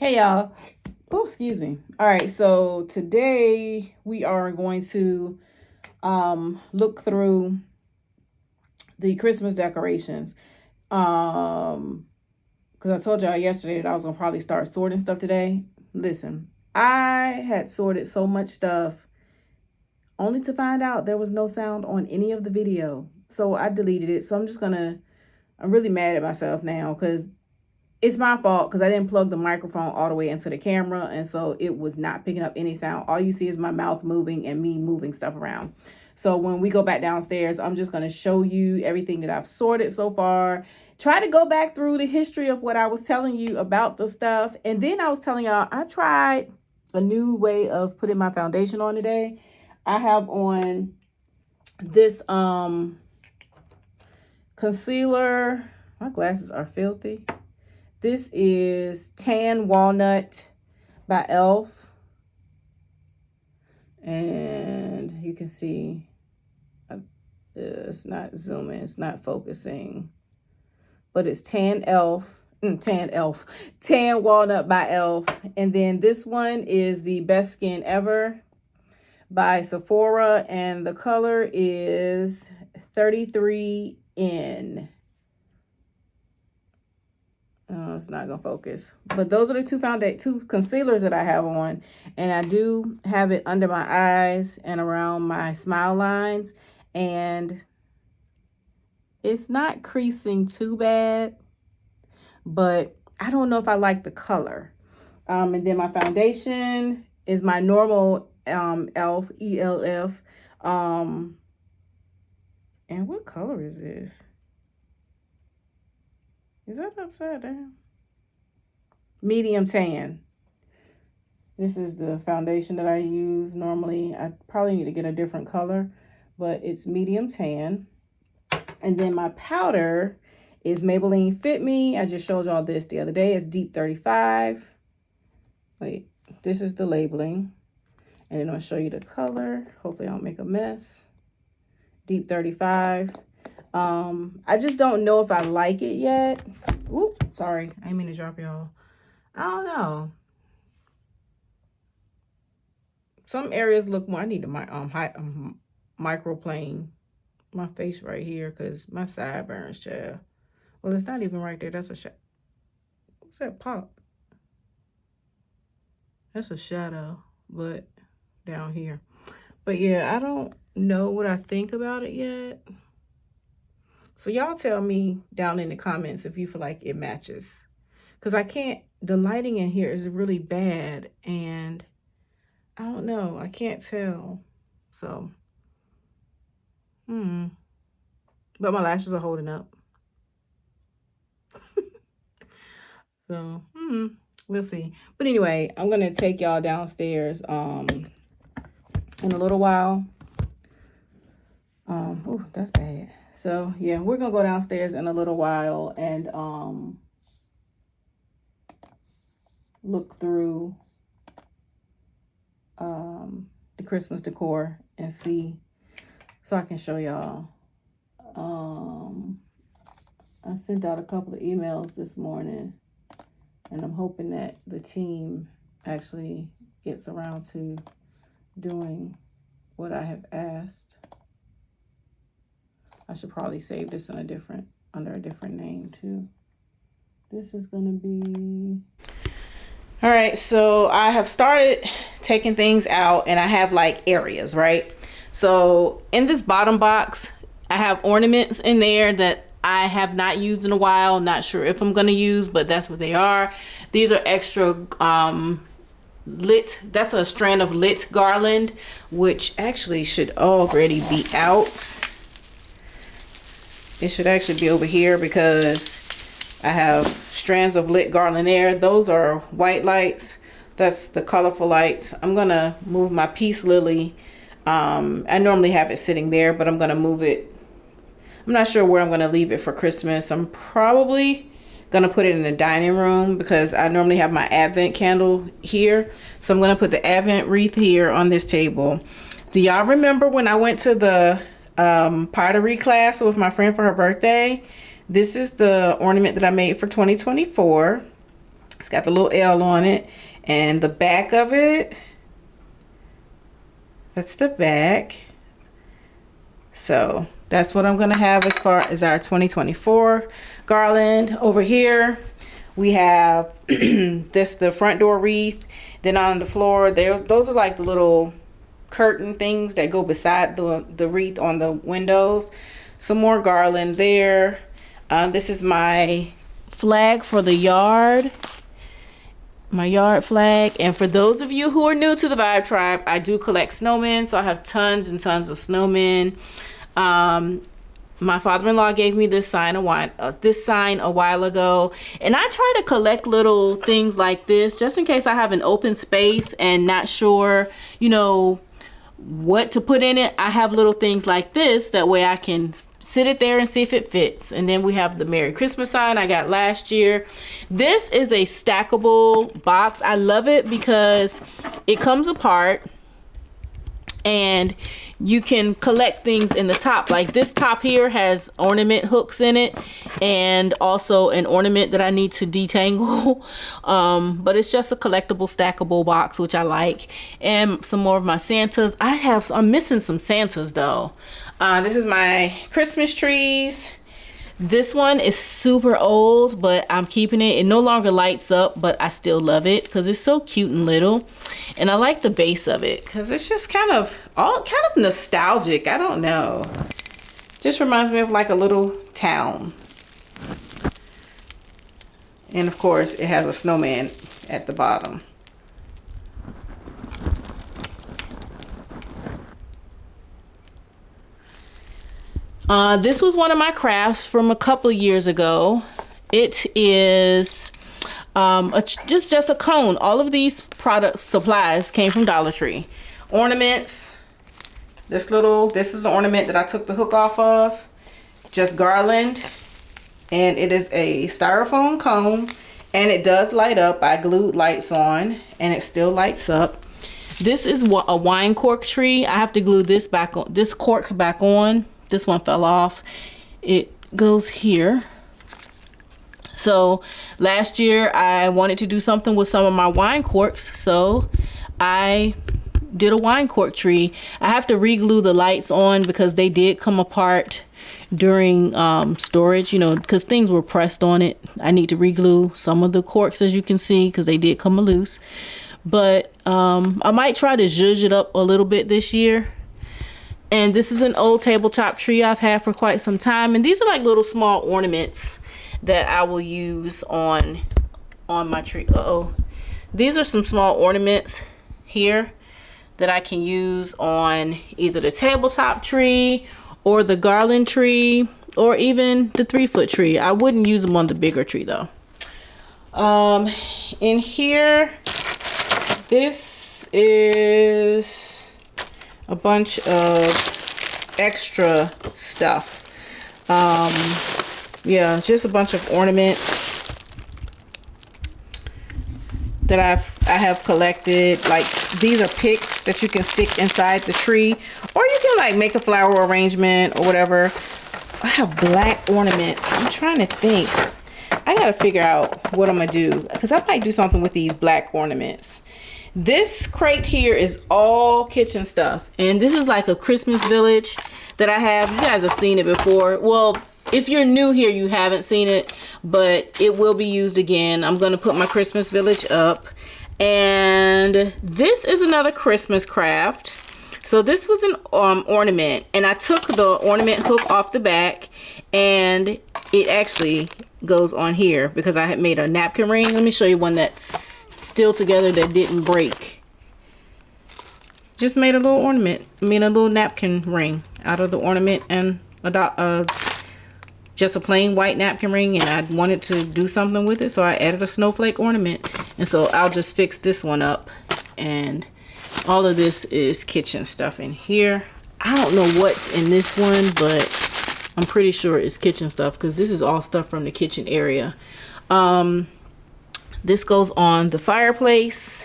Hey y'all. Oh, excuse me. All right, so today we are going to look through the Christmas decorations. Because I told y'all yesterday that I was gonna probably start sorting stuff today. Listen, I had sorted so much stuff only to find out there was no sound on any of the video. So I deleted it. So I'm really mad at myself now because it's my fault because I didn't plug the microphone all the way into the camera, and so it was not picking up any sound. All you see is my mouth moving and me moving stuff around. So when we go back downstairs, I'm just going to show you everything that I've sorted so far. Try to go back through the history of what I was telling you about the stuff. And then I was telling y'all I tried a new way of putting my foundation on today. I have on this concealer. My glasses are filthy. This is Tan Walnut by e.l.f. And you can see it's not zooming, it's not focusing. But it's Tan Walnut by e.l.f. And then this one is the Best Skin Ever by Sephora. And the color is 33N. It's not gonna focus, but those are the two concealers that I have on, and I do have it under my eyes and around my smile lines, and it's not creasing too bad, but I don't know if I like the color. And then my foundation is my normal e.l.f. E-L-F. And what color is this? Is that upside down? Medium tan. This is the foundation that I use normally. I probably need to get a different color, but it's medium tan. And then my powder is Maybelline Fit Me. I just showed y'all this the other day. It's Deep 35. Wait, this is the labeling. And then I'll show you the color. Hopefully I don't make a mess. Deep 35. I just don't know if I like it yet. Oop, sorry. I didn't mean to drop y'all. I don't know. Some areas look more. I need to microplane my face right here because my sideburns, child. Well, it's not even right there. That's a shadow. What's that pop? That's a shadow, but down here. But yeah, I don't know what I think about it yet. So y'all tell me down in the comments if you feel like it matches. Because I can't, the lighting in here is really bad. And I don't know, I can't tell. So, but my lashes are holding up. So, we'll see. But anyway, I'm going to take y'all downstairs in a little while. Oh, that's bad. So yeah, we're gonna go downstairs in a little while and look through the Christmas decor and see, so I can show y'all. I sent out a couple of emails this morning, and I'm hoping that the team actually gets around to doing what I have asked. I should probably save this in under a different name too. This is gonna be, all right, so I have started taking things out and I have like areas, right? So in this bottom box, I have ornaments in there that I have not used in a while. Not sure if I'm gonna use, but that's what they are. These are extra lit, that's a strand of lit garland, which actually should already be out. It should actually be over here because I have strands of lit garland there. Those are white lights. That's the colorful lights. I'm gonna move my peace lily. I normally have it sitting there, but I'm gonna move it. I'm not sure where I'm gonna leave it for Christmas. I'm probably gonna put it in the dining room because I normally have my Advent candle here. So I'm gonna put the Advent wreath here on this table. Do y'all remember when I went to the pottery class with my friend for her birthday? This is the ornament that I made for 2024. It's got the little L on it. And the back of it, that's the back. So that's what I'm gonna have as far as our 2024 garland. Over here, we have the front door wreath. Then on the floor, those are like the little curtain things that go beside the wreath on the windows. Some more garland there. This is my flag for the yard. My yard flag. And for those of you who are new to the Vibe Tribe, I do collect snowmen, so I have tons and tons of snowmen. My father-in-law gave me this sign a while ago, and I try to collect little things like this just in case I have an open space and not sure, you know, what to put in it. I have little things like this, that way I can sit it there and see if it fits. And then we have the Merry Christmas sign I got last year. This is a stackable box. I love it because it comes apart and you can collect things in the top. Like this top here has ornament hooks in it, and also an ornament that I need to detangle. But it's just a collectible stackable box, which I like. And some more of my Santas. I'm missing some Santas though. This is my Christmas trees. This one is super old, but I'm keeping it. It no longer lights up, but I still love it because it's so cute and little. And I like the base of it because it's just kind of nostalgic. I don't know. Just reminds me of like a little town. And of course, it has a snowman at the bottom. This was one of my crafts from a couple of years ago. It is just a cone. All of these supplies came from Dollar Tree. Ornaments. This is an ornament that I took the hook off of. Just garland. And it is a styrofoam cone. And it does light up. I glued lights on and it still lights up. This is a wine cork tree. I have to glue this cork back on. This one fell off. It goes here. So last year I wanted to do something with some of my wine corks, so I did a wine cork tree. I have to re-glue the lights on because they did come apart during storage, you know, because things were pressed on it. I need to re-glue some of the corks, as you can see, because they did come loose. But I might try to zhuzh it up a little bit this year. And this is an old tabletop tree I've had for quite some time. And these are like little small ornaments that I will use on my tree. These are some small ornaments here that I can use on either the tabletop tree or the garland tree or even the 3-foot tree. I wouldn't use them on the bigger tree though. In here, this is a bunch of extra stuff. Yeah, just a bunch of ornaments that I have collected. Like these are picks that you can stick inside the tree, or you can like make a flower arrangement or whatever. I have black ornaments. I'm trying to think. I gotta figure out what I'm gonna do because I might do something with these black ornaments. This crate here is all kitchen stuff, and this is like a Christmas village that I have. You guys have seen it before. Well, if you're new here, you haven't seen it, but it will be used again. I'm gonna put my Christmas village up, and this is another Christmas craft. So this was an ornament, and I took the ornament hook off the back, and it actually goes on here because I had made a napkin ring. Let me show you one that's still together that didn't break. Just made a little ornament, a little napkin ring out of the ornament, and just a plain white napkin ring, and I wanted to do something with it, so I added a snowflake ornament. And so I'll just fix this one up, and all of this is kitchen stuff in here. I don't know what's in this one, but I'm pretty sure it's kitchen stuff because this is all stuff from the kitchen area. This goes on the fireplace.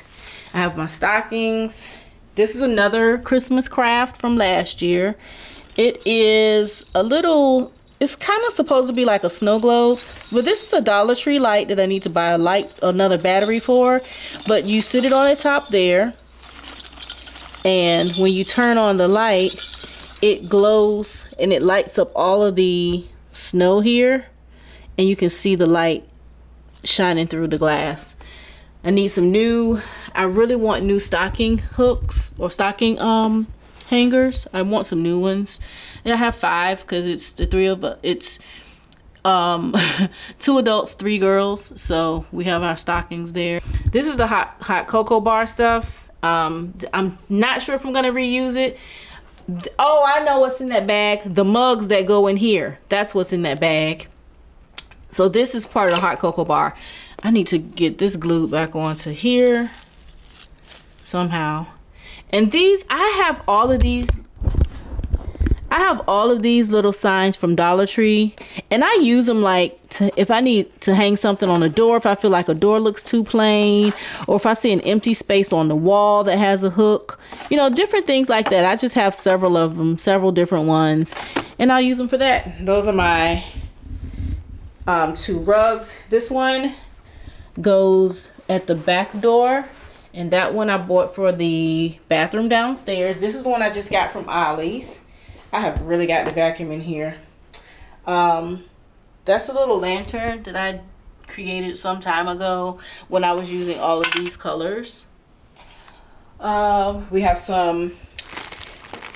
I have my stockings. This is another Christmas craft from last year. It is a little It's kind of supposed to be like a snow globe, but this is a Dollar Tree light that I need to buy another battery for. But you sit it on the top there, and when you turn on the light, it glows and it lights up all of the snow here, and you can see the light shining through the glass. I need some new, I really want new stocking hooks or stocking hangers. I want some new ones. And I have 5 because it's the 3 of us. It's 2 adults, 3 girls. So we have our stockings there. This is the hot cocoa bar stuff. I'm not sure if I'm gonna reuse it. Oh, I know what's in that bag. The mugs that go in here. That's what's in that bag. So this is part of the hot cocoa bar. I need to get this glued back onto here somehow. And these, I have all of these little signs from Dollar Tree, and I use them like if I need to hang something on a door, if I feel like a door looks too plain, or if I see an empty space on the wall that has a hook, you know, different things like that. I just have several of them, several different ones, and I'll use them for that. Those are my 2 rugs. This one goes at the back door, and that one I bought for the bathroom downstairs. This is the one I just got from Ollie's. I have really got the vacuum in here. That's a little lantern that I created some time ago when I was using all of these colors. We have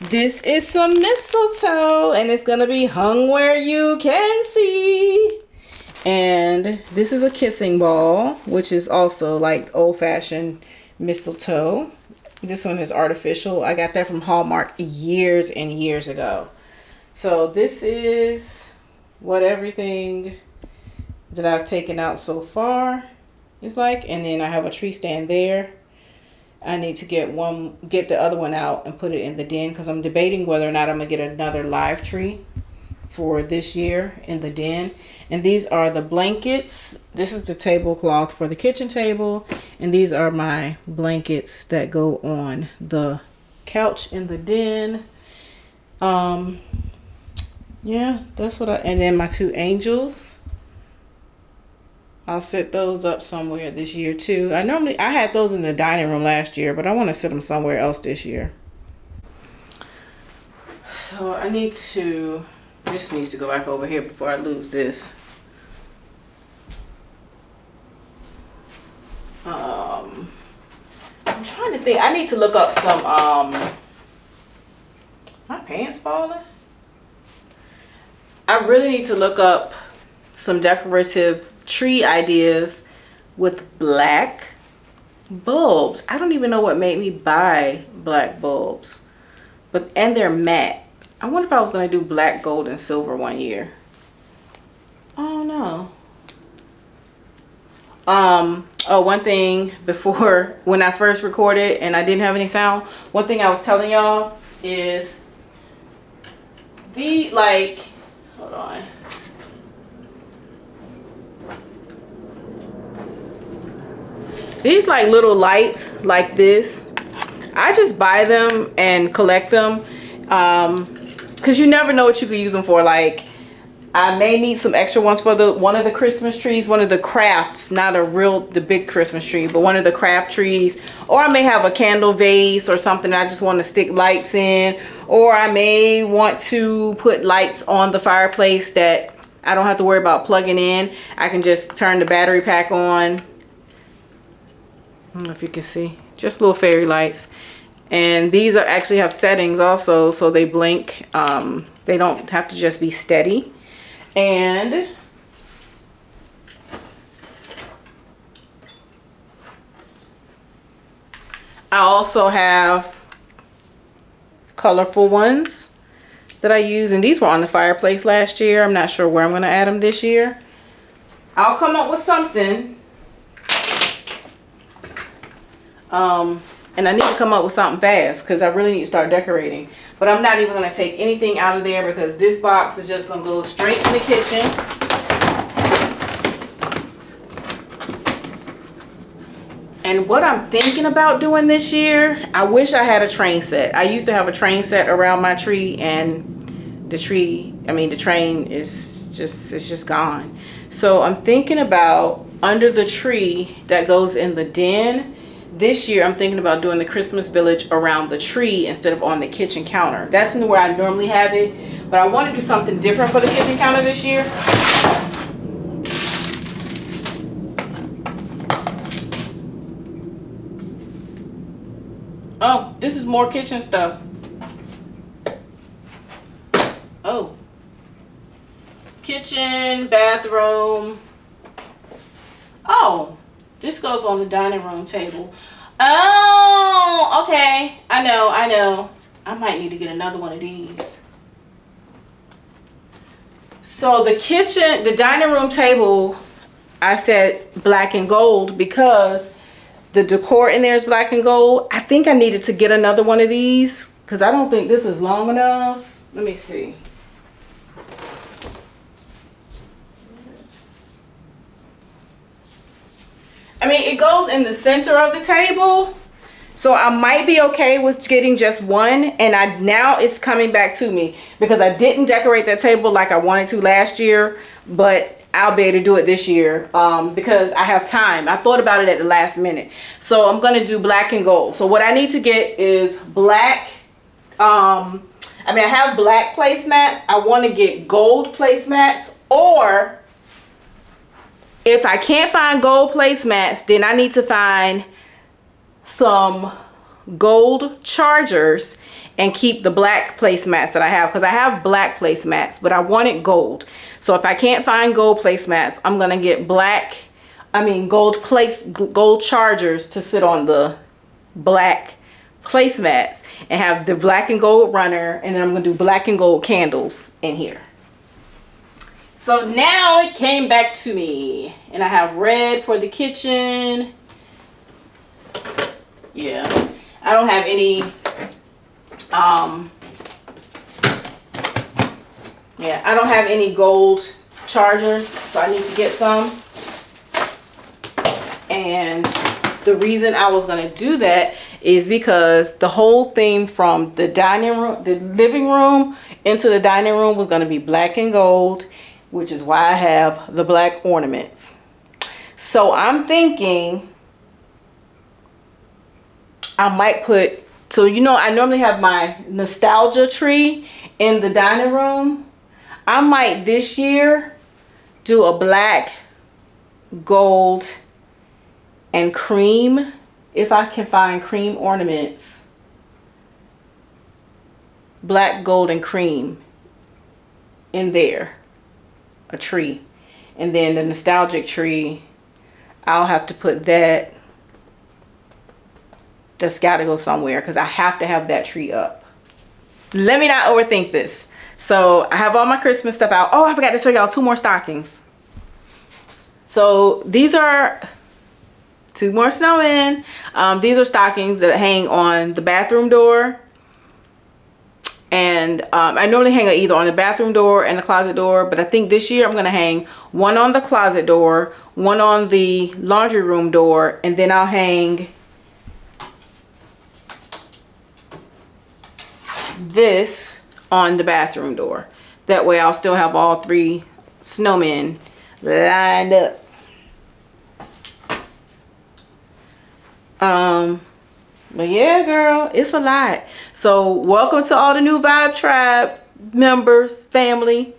this is some mistletoe, and it's gonna be hung where you can see. And this is a kissing ball, which is also like old-fashioned mistletoe. This one is artificial. I got that from Hallmark years and years ago. So this is what everything that I've taken out so far is like. And then I have a tree stand there. I need to get the other one out and put it in the den, because I'm debating whether or not I'm gonna get another live tree for this year in the den. And these are the blankets. This is the tablecloth for the kitchen table, and these are my blankets that go on the couch in the den. Yeah, that's what and then my 2 angels, I'll set those up somewhere this year too. I had those in the dining room last year, but I want to set them somewhere else this year. So this needs to go back over here before I lose this. I'm trying to think. I need to look up some my pants falling. I really need to look up some decorative tree ideas with black bulbs. I don't even know what made me buy black bulbs, and they're matte. I wonder if I was gonna do black, gold, and silver one year. I don't know. Oh, one thing before, when I first recorded and I didn't have any sound, one thing I was telling y'all is hold on. These like little lights like this, I just buy them and collect them, because you never know what you could use them for. Like, I may need some extra ones for one of the Christmas trees, one of the crafts, not the big Christmas tree, but one of the craft trees. Or I may have a candle vase or something I just want to stick lights in. Or I may want to put lights on the fireplace that I don't have to worry about plugging in. I can just turn the battery pack on. I don't know if you can see, just little fairy lights. And these actually have settings also, so they blink. They don't have to just be steady. And I also have colorful ones that I use, and these were on the fireplace last year. I'm not sure where I'm going to add them this year. I'll come up with something. And I need to come up with something fast, because I really need to start decorating. But I'm not even going to take anything out of there, because this box is just going to go straight in the kitchen. And what I'm thinking about doing this year, I wish I had a train set. I used to have a train set around my tree, and the train is just gone. So I'm thinking about under the tree that goes in the den. This year I'm thinking about doing the Christmas village around the tree instead of on the kitchen counter. That's where I normally have it, but I want to do something different for the kitchen counter this year. Oh, this is more kitchen stuff. Oh. Kitchen, bathroom. Oh, this goes on the dining room table. Oh, okay. I know. I might need to get another one of these. So the kitchen, the dining room table, I said black and gold because the decor in there is black and gold. I think I needed to get another one of these because I don't think this is long enough. Let me see. I mean, it goes in the center of the table, so I might be okay with getting just one. And now it's coming back to me because I didn't decorate that table like I wanted to last year, but I'll be able to do it this year because I have time. I thought about it at the last minute. So I'm going to do black and gold. So what I need to get is black. I have black placemats. I want to get gold placemats, or if I can't find gold placemats, then I need to find some gold chargers and keep the black placemats that I have, because I have black placemats, but I wanted gold. So if I can't find gold placemats, I'm gonna get gold chargers to sit on the black placemats and have the black and gold runner, and then I'm gonna do black and gold candles in here. So now it came back to me, and I have red for the kitchen. Yeah, I don't have any I don't have any gold chargers, so I need to get some. And the reason I was going to do that is because the whole theme from the living room into the dining room was going to be black and gold, which is why I have the black ornaments. So I'm thinking I might put, so you know, I normally have my nostalgia tree in the dining room. I might this year do a black, gold, and cream, if I can find cream ornaments. Black, gold, and cream in there. A tree. And then the nostalgic tree, I'll have to put that. That's got to go somewhere because I have to have that tree up. Let me not overthink this. So I have all my Christmas stuff out. Oh, I forgot to show y'all 2 more stockings. So these are 2 more snowmen. These are stockings that hang on the bathroom door. And I normally hang it either on the bathroom door and the closet door, but I think this year I'm going to hang one on the closet door, one on the laundry room door, and then I'll hang this on the bathroom door. That way I'll still have all 3 snowmen lined up. But yeah, girl, it's a lot. So welcome to all the new Vibe Tribe members, family.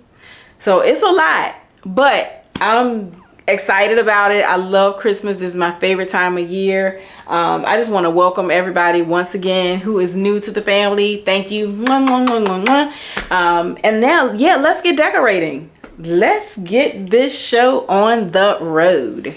So it's a lot, but I'm excited about it. I love Christmas. This is my favorite time of year. I just want to welcome everybody once again who is new to the family. Thank you. And now, yeah, let's get decorating. Let's get this show on the road.